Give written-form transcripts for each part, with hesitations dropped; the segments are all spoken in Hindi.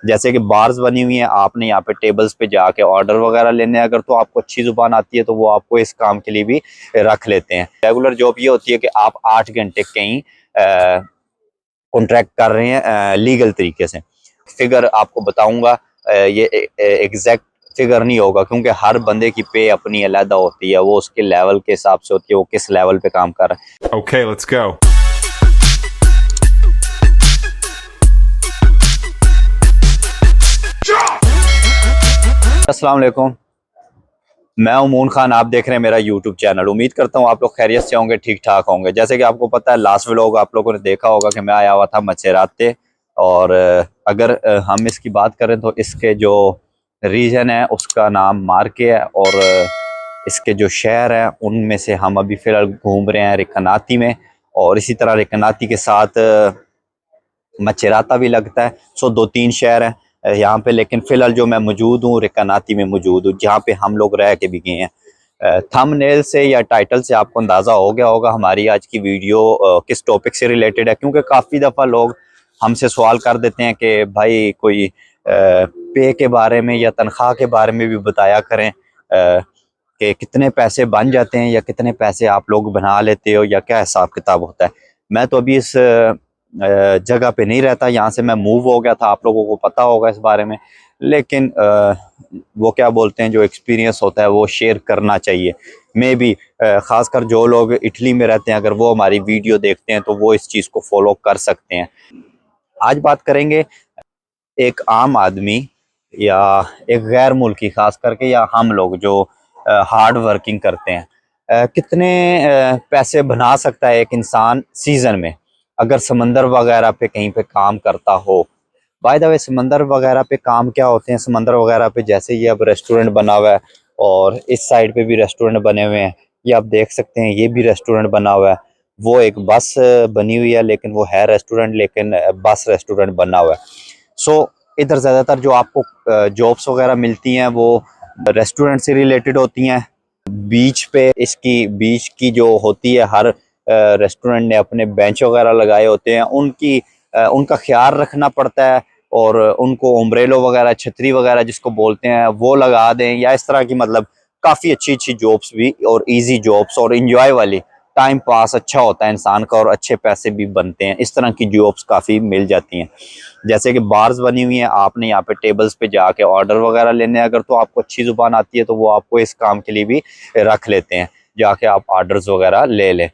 जैसे कि बार्स बनी हुई हैं, आपने यहाँ पे टेबल्स पे जाके ऑर्डर वगैरह लेने हैं, अगर तो आपको अच्छी जुबान आती है तो वो आपको इस काम के लिए भी रख लेते हैं। रेगुलर जॉब ये होती है कि आप 8 घंटे कहीं कॉन्ट्रैक्ट कर रहे हैं लीगल तरीके से। फिगर आपको बताऊंगा, ये एग्जैक्ट फिगर नहीं होगा क्योंकि हर बंदे की पे अपनी अलग होती है, वो उसके लेवल के हिसाब से होती है, वो किस लेवल पे काम कर रहा है। Okay, let's go. अस्सलाम वालेकुम, मैं उमून खान, आप देख रहे हैं मेरा यूट्यूब चैनल। उम्मीद करता हूँ आप लोग खैरियत से होंगे, ठीक ठाक होंगे। जैसे कि आपको पता है, लास्ट व्लॉग आप लोगों ने देखा होगा कि मैं आया हुआ था मचेरात पे। और अगर हम इसकी बात करें तो इसके जो रीजन है उसका नाम मार्के है, और इसके जो शहर हैं उनमें से हम अभी फ़िलहाल घूम रहे हैं रिकनाती में। और इसी तरह रिकनाती के साथ मचेराता भी लगता है। सो 2-3 शहर हैं यहाँ पे, लेकिन फ़िलहाल जो मैं मौजूद हूँ रिकनाती में मौजूद हूँ, जहाँ पे हम लोग रह के भी गए हैं। थंबनेल से या टाइटल से आपको अंदाज़ा हो गया होगा हमारी आज की वीडियो किस टॉपिक से रिलेटेड है, क्योंकि काफ़ी दफ़ा लोग हमसे सवाल कर देते हैं कि भाई कोई पे के बारे में या तनख्वाह के बारे में भी बताया करें, कि कितने पैसे बन जाते हैं या कितने पैसे आप लोग बना लेते हो या क्या हिसाब किताब होता है। मैं तो अभी इस जगह पे नहीं रहता, यहाँ से मैं मूव हो गया था, आप लोगों को पता होगा इस बारे में। लेकिन वो क्या बोलते हैं, जो एक्सपीरियंस होता है वो शेयर करना चाहिए। मे बी ख़ासकर जो लोग इटली में रहते हैं, अगर वो हमारी वीडियो देखते हैं तो वो इस चीज़ को फॉलो कर सकते हैं। आज बात करेंगे एक आम आदमी या एक गैर मुल्की, खास करके, या हम लोग जो हार्ड वर्किंग करते हैं, कितने पैसे बना सकता है एक इंसान सीजन में अगर समंदर वगैरह पे कहीं पे काम करता हो। बाय द वे, समंदर वगैरह पे काम क्या होते हैं, समंदर वगैरह पे जैसे ये अब रेस्टोरेंट बना हुआ है, और इस साइड पे भी रेस्टोरेंट बने हुए हैं, ये आप देख सकते हैं, ये भी रेस्टोरेंट बना हुआ है। वो एक बस बनी हुई है, लेकिन वो है रेस्टोरेंट, लेकिन बस रेस्टोरेंट बना हुआ है। सो इधर ज़्यादातर जो आपको जॉब्स वगैरह मिलती हैं वो रेस्टोरेंट से रिलेटेड होती हैं। बीच पे, इसकी बीच की जो होती है, हर रेस्टोरेंट ने अपने बेंच वगैरह लगाए होते हैं, उनका ख्याल रखना पड़ता है। और उनको अम्ब्रेलो वगैरह, छतरी वगैरह जिसको बोलते हैं, वो लगा दें, या इस तरह की, मतलब काफ़ी अच्छी अच्छी जॉब्स भी, और इजी जॉब्स और इंजॉय वाली, टाइम पास अच्छा होता है इंसान का और अच्छे पैसे भी बनते हैं। इस तरह की जॉब्स काफ़ी मिल जाती हैं। जैसे कि बार्स बनी हुई हैं, आपने यहाँ पे टेबल्स पे जाके ऑर्डर वगैरह लेने हैं, अगर तो आपको अच्छी जुबान आती है तो वो आपको इस काम के लिए भी रख लेते हैं, जाके आप ऑर्डर्स वगैरह ले लें।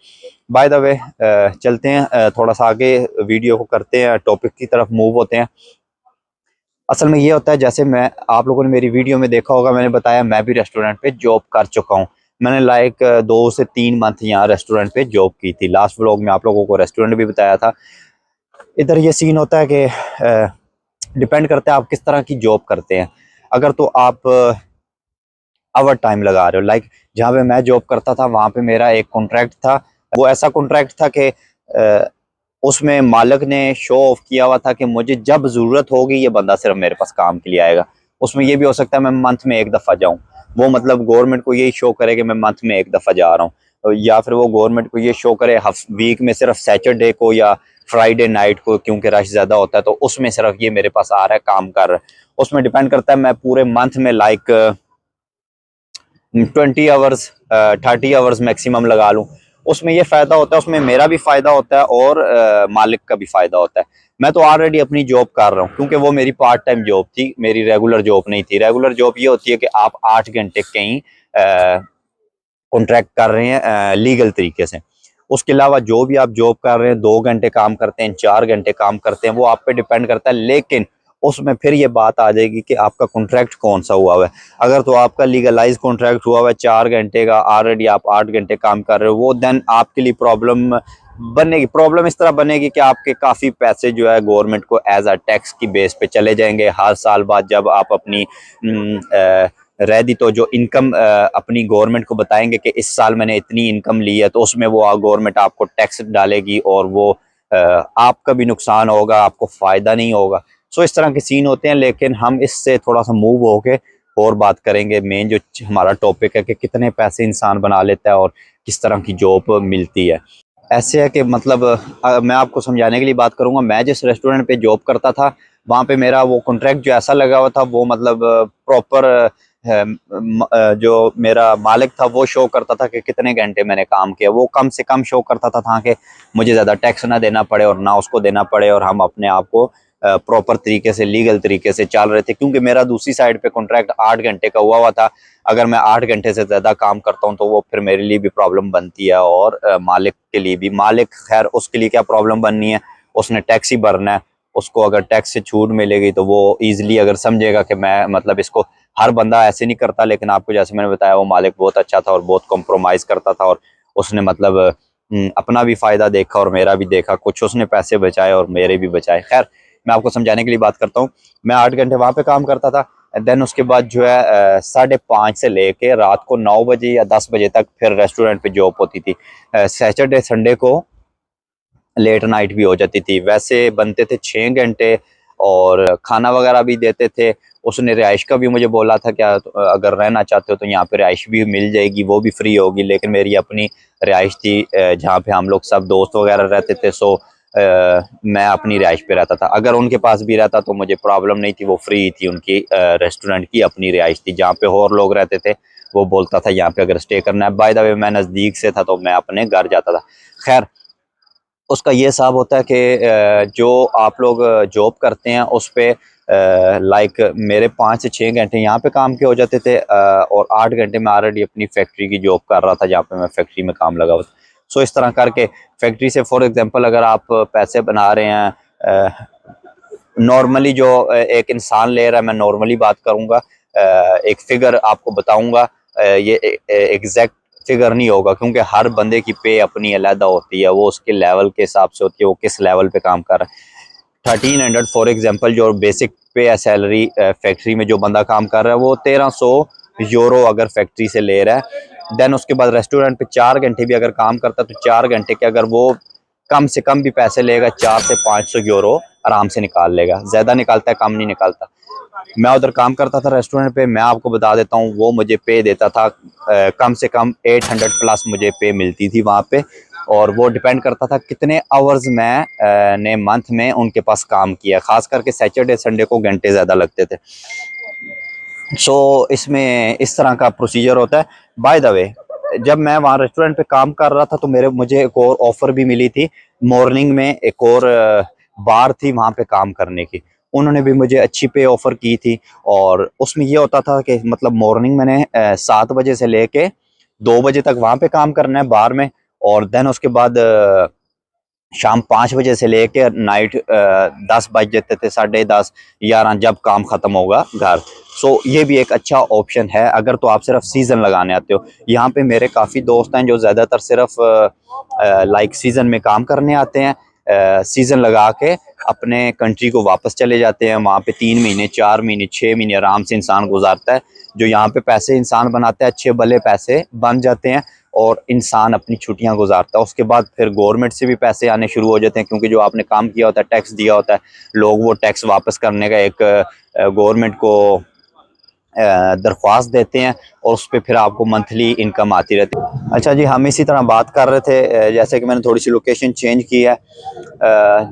बाय द वे, चलते हैं थोड़ा सा आगे, वीडियो को करते हैं, टॉपिक की तरफ मूव होते हैं। असल में ये होता है, जैसे मैं, आप लोगों ने मेरी वीडियो में देखा होगा, मैंने बताया मैं भी रेस्टोरेंट पे जॉब कर चुका हूँ। मैंने लाइक 2 से 3 मंथ यहाँ रेस्टोरेंट पे जॉब की थी। लास्ट व्लॉग में आप लोगों को रेस्टोरेंट भी बताया था। इधर ये सीन होता है कि डिपेंड करता है आप किस तरह की जॉब करते हैं। अगर तो आप आवर टाइम लगा रहे हो, लाइक जहाँ पे मैं जॉब करता था वहाँ पे मेरा एक कॉन्ट्रैक्ट था। वो ऐसा कॉन्ट्रैक्ट था कि उसमें मालिक ने शो ऑफ किया हुआ था कि मुझे जब ज़रूरत होगी ये बंदा सिर्फ मेरे पास काम के लिए आएगा। उसमें ये भी हो सकता है मैं मंथ में एक दफ़ा जाऊँ, वो मतलब गवर्नमेंट को यही शो करे कि मैं मंथ में एक दफ़ा जा रहा हूँ, या फिर वो गवर्नमेंट को ये शो करे वीक में सिर्फ सैटरडे को या फ्राइडे नाइट को, क्योंकि रश ज़्यादा होता है, तो उसमें सिर्फ ये मेरे पास आ रहा है, काम कर रहा है। उसमें डिपेंड करता है, मैं पूरे मंथ में लाइक 20 आवर्स 30 आवर्स मैक्सिमम लगा लूँ। उसमें ये फ़ायदा होता है, उसमें मेरा भी फ़ायदा होता है और मालिक का भी फ़ायदा होता है। मैं तो ऑलरेडी अपनी जॉब कर रहा हूँ, क्योंकि वो मेरी पार्ट टाइम जॉब थी, मेरी रेगुलर जॉब नहीं थी। रेगुलर जॉब ये होती है कि आप 8 घंटे कहीं कॉन्ट्रैक्ट कर रहे हैं लीगल तरीके से। उसके अलावा जो भी आप जॉब कर रहे हैं, 2 घंटे काम करते हैं, 4 घंटे काम करते हैं, वो आप पे डिपेंड करता है। लेकिन उसमें फिर ये बात आ जाएगी कि आपका कॉन्ट्रैक्ट कौन सा हुआ हुआ है। अगर तो आपका लीगलाइज कॉन्ट्रैक्ट हुआ हुआ है 4 घंटे का, ऑलरेडी आप 8 घंटे काम कर रहे हो, वो देन आपके लिए प्रॉब्लम बनेगी। प्रॉब्लम इस तरह बनेगी कि आपके काफ़ी पैसे जो है गवर्नमेंट को एज अ टैक्स की बेस पे चले जाएंगे। हर साल बाद जब आप अपनी रेडी तो जो इनकम अपनी गवर्नमेंट को बताएंगे कि इस साल मैंने इतनी इनकम ली है, तो उसमें वो गवर्नमेंट आपको टैक्स डालेगी, और वो आपका भी नुकसान होगा, आपको फ़ायदा नहीं होगा। सो इस तरह के सीन होते हैं। लेकिन हम इससे थोड़ा सा मूव होके और बात करेंगे। मेन जो हमारा टॉपिक है कि कितने पैसे इंसान बना लेता है और किस तरह की जॉब मिलती है। ऐसे है कि मतलब मैं आपको समझाने के लिए बात करूंगा। मैं जिस रेस्टोरेंट पे जॉब करता था वहाँ पे मेरा वो कॉन्ट्रैक्ट जो ऐसा लगा हुआ था वो मतलब प्रॉपर जो मेरा मालिक था वो शो करता था कि कितने घंटे मैंने काम किया, वो कम से कम शो करता था ताकि मुझे ज़्यादा टैक्स ना देना पड़े और ना उसको देना पड़े, और हम अपने आप को प्रॉपर तरीके से लीगल तरीके से चल रहे थे। क्योंकि मेरा दूसरी साइड पे कॉन्ट्रैक्ट 8 घंटे का हुआ था, अगर मैं 8 घंटे से ज़्यादा काम करता हूँ तो वो फिर मेरे लिए भी प्रॉब्लम बनती है, और मालिक के लिए भी। मालिक खैर उसके लिए क्या प्रॉब्लम बननी है, उसने टैक्स ही भरना है, उसको अगर टैक्स से छूट मिलेगी तो वो ईजिली अगर समझेगा कि मैं मतलब इसको, हर बंदा ऐसे नहीं करता, लेकिन आपको जैसे मैंने बताया वो मालिक बहुत अच्छा था और बहुत कॉम्प्रोमाइज़ करता था, और उसने मतलब अपना भी फ़ायदा देखा और मेरा भी देखा, कुछ उसने पैसे बचाए और मेरे भी बचाए। खैर मैं आपको समझाने के लिए बात करता हूँ। मैं 8 घंटे वहाँ पे काम करता था, देन उसके बाद जो है 5:30 से लेके रात को 9 बजे या 10 बजे तक फिर रेस्टोरेंट पे जॉब होती थी। सैटरडे संडे को लेट नाइट भी हो जाती थी। वैसे बनते थे 6 घंटे और खाना वगैरह भी देते थे। उसने रिहाइश का भी मुझे बोला था, क्या अगर रहना चाहते हो तो यहाँ पे रिहाइश भी मिल जाएगी, वो भी फ्री होगी। लेकिन मेरी अपनी रिहाइश थी जहाँ पे हम लोग सब दोस्त वगैरह रहते थे, सो मैं अपनी रिहाइश पे रहता था। अगर उनके पास भी रहता तो मुझे प्रॉब्लम नहीं थी, वो फ्री थी, उनकी रेस्टोरेंट की अपनी रिहाइश थी। जहाँ पे और लोग रहते थे वो बोलता था यहाँ पे अगर स्टे करना है। बाय द वे मैं नज़दीक से था तो मैं अपने घर जाता था। खैर उसका ये हिसाब होता है कि जो आप लोग जॉब करते हैं उस पे लाइक मेरे 5 से 6 घंटे यहाँ पे काम के हो जाते थे, और 8 घंटे मैं ऑलरेडी अपनी फैक्ट्री की जॉब कर रहा था जहाँ पे मैं फैक्ट्री में काम लगा हुआ था। सो इस तरह करके फैक्ट्री से फॉर एग्जांपल अगर आप पैसे बना रहे हैं, नॉर्मली जो एक इंसान ले रहा है, मैं नॉर्मली बात करूंगा, एक फिगर आपको बताऊंगा, ये एग्जैक्ट फिगर नहीं होगा क्योंकि हर बंदे की पे अपनी अलग होती है, वो उसके लेवल के हिसाब से होती है, वो किस लेवल पे काम कर रहा है। 1300 फॉर एग्जांपल जो बेसिक पे है सैलरी फैक्ट्री में, जो बंदा काम कर रहा है वो 1300 यूरो अगर फैक्ट्री से ले रहा है। देन उसके बाद रेस्टोरेंट पे 4 घंटे भी अगर काम करता है तो 4 घंटे के अगर वो कम से कम भी पैसे लेगा, 400 से 500 यूरो आराम से निकाल लेगा। ज्यादा निकालता है, कम नहीं निकालता। मैं उधर काम करता था रेस्टोरेंट पे, मैं आपको बता देता हूँ वो मुझे पे देता था कम से कम 800 प्लस मुझे पे मिलती थी वहाँ पे। और वो डिपेंड करता था कितने आवर्स मैं ने मंथ में उनके पास काम किया, खास करके सैटरडे संडे को घंटे ज़्यादा लगते थे। सो इसमें इस तरह का प्रोसीजर होता है। बाय द वे जब मैं वहाँ रेस्टोरेंट पे काम कर रहा था तो मुझे एक और ऑफर भी मिली थी। मॉर्निंग में एक और बार थी वहाँ पे काम करने की, उन्होंने भी मुझे अच्छी पे ऑफर की थी। और उसमें ये होता था कि मतलब मॉर्निंग मैंने 7 बजे से लेके 2 बजे तक वहाँ पे काम करना है बार में, और देन उसके बाद शाम 5 बजे से लेके नाइट 10 बज जाते थे, 10:30 11 जब काम खत्म होगा घर। सो ये भी एक अच्छा ऑप्शन है अगर तो आप सिर्फ सीजन लगाने आते हो। यहाँ पे मेरे काफ़ी दोस्त हैं जो ज़्यादातर सिर्फ लाइक सीजन में काम करने आते हैं, सीजन लगा के अपने कंट्री को वापस चले जाते हैं। वहाँ पे 3 महीने 4 महीने 6 महीने आराम से इंसान गुजारता है। जो यहाँ पे पैसे इंसान बनाता है, अच्छे भले पैसे बन जाते हैं और इंसान अपनी छुट्टियां गुजारता है। उसके बाद फिर गवर्नमेंट से भी पैसे आने शुरू हो जाते हैं, क्योंकि जो आपने काम किया होता है, टैक्स दिया होता है, लोग वो टैक्स वापस करने का एक गवर्नमेंट को दरख्वास्त देते हैं, और उस पर फिर आपको मंथली इनकम आती रहती है। अच्छा जी, हम इसी तरह बात कर रहे थे, जैसे कि मैंने थोड़ी सी लोकेशन चेंज की है।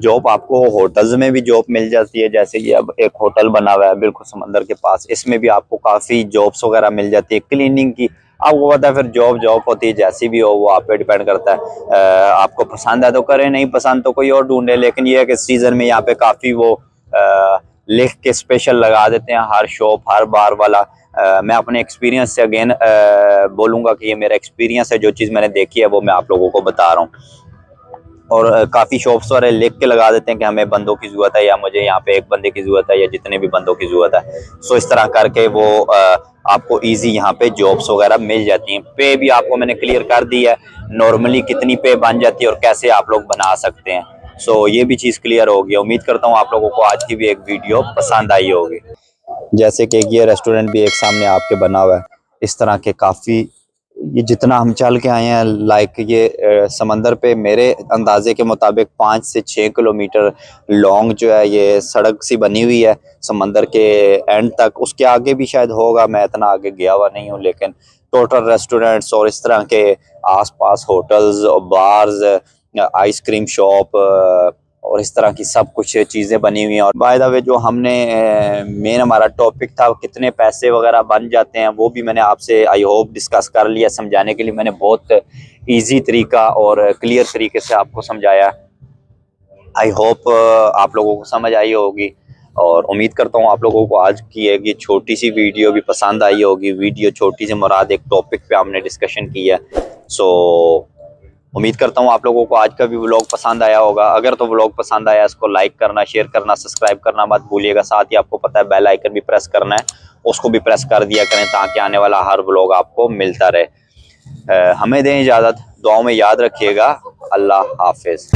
जॉब आपको होटल्स में भी जॉब मिल जाती है, जैसे कि अब एक होटल बना हुआ है बिल्कुल समंदर के पास, इसमें भी आपको काफ़ी जॉब्स वगैरह मिल जाती है, क्लीनिंग की। आपको पता है फिर जॉब जॉब होती है, जैसी भी हो वो आप पे डिपेंड करता है। आपको पसंद है तो करें, नहीं पसंद तो कोई और ढूंढे। लेकिन ये है कि सीजन में यहाँ पे काफ़ी वो लिख के स्पेशल लगा देते हैं हर शॉप हर बार वाला। मैं अपने एक्सपीरियंस से अगेन बोलूँगा कि ये मेरा एक्सपीरियंस है, जो चीज़ मैंने देखी है वो मैं आप लोगों को बता रहा हूँ। और काफ़ी शॉप्स वाले लिख के लगा देते हैं कि हमें बंदों की ज़रूरत है, या मुझे यहाँ पे एक बंदे की ज़रूरत है, या जितने भी बंदों की ज़रूरत है। सो इस तरह करके वो आपको इजी यहाँ पे जॉब्स वगैरह मिल जाती हैं। पे भी आपको मैंने क्लियर कर दी है, नॉर्मली कितनी पे बन जाती है और कैसे आप लोग बना सकते हैं। सो ये भी चीज़ क्लियर होगी। उम्मीद करता हूँ आप लोगों को आज की भी एक वीडियो पसंद आई होगी। जैसे कि ये रेस्टोरेंट भी एक सामने आपके बना हुआ है, इस तरह के काफ़ी, ये जितना हम चल के आए हैं लाइक ये समंदर पे मेरे अंदाजे के मुताबिक 5 से 6 किलोमीटर लॉन्ग जो है ये सड़क सी बनी हुई है समंदर के एंड तक। उसके आगे भी शायद होगा, मैं इतना आगे गया हुआ नहीं हूँ। लेकिन टोटल रेस्टोरेंट्स और इस तरह के आसपास होटल्स और बार्स, आइसक्रीम शॉप और इस तरह की सब कुछ चीज़ें बनी हुई हैं। और बाय द वे जो हमने मेन हमारा टॉपिक था कितने पैसे वगैरह बन जाते हैं, वो भी मैंने आपसे आई होप डिस्कस कर लिया। समझाने के लिए मैंने बहुत इजी तरीका और क्लियर तरीके से आपको समझाया। आई होप आप लोगों को समझ आई होगी और उम्मीद करता हूँ आप लोगों को आज की एक ये छोटी सी वीडियो भी पसंद आई होगी। वीडियो छोटी से मुराद एक टॉपिक पे हमने डिस्कशन किया। सो उम्मीद करता हूँ आप लोगों को आज का भी व्लॉग पसंद आया होगा। अगर तो व्लॉग पसंद आया इसको लाइक करना, शेयर करना, सब्सक्राइब करना मत भूलिएगा। साथ ही आपको पता है बेल आइकन भी प्रेस करना है, उसको भी प्रेस कर दिया करें ताकि आने वाला हर व्लॉग आपको मिलता रहे। हमें दें इजाज़त, दुआओं में याद रखिएगा। अल्लाह हाफिज़।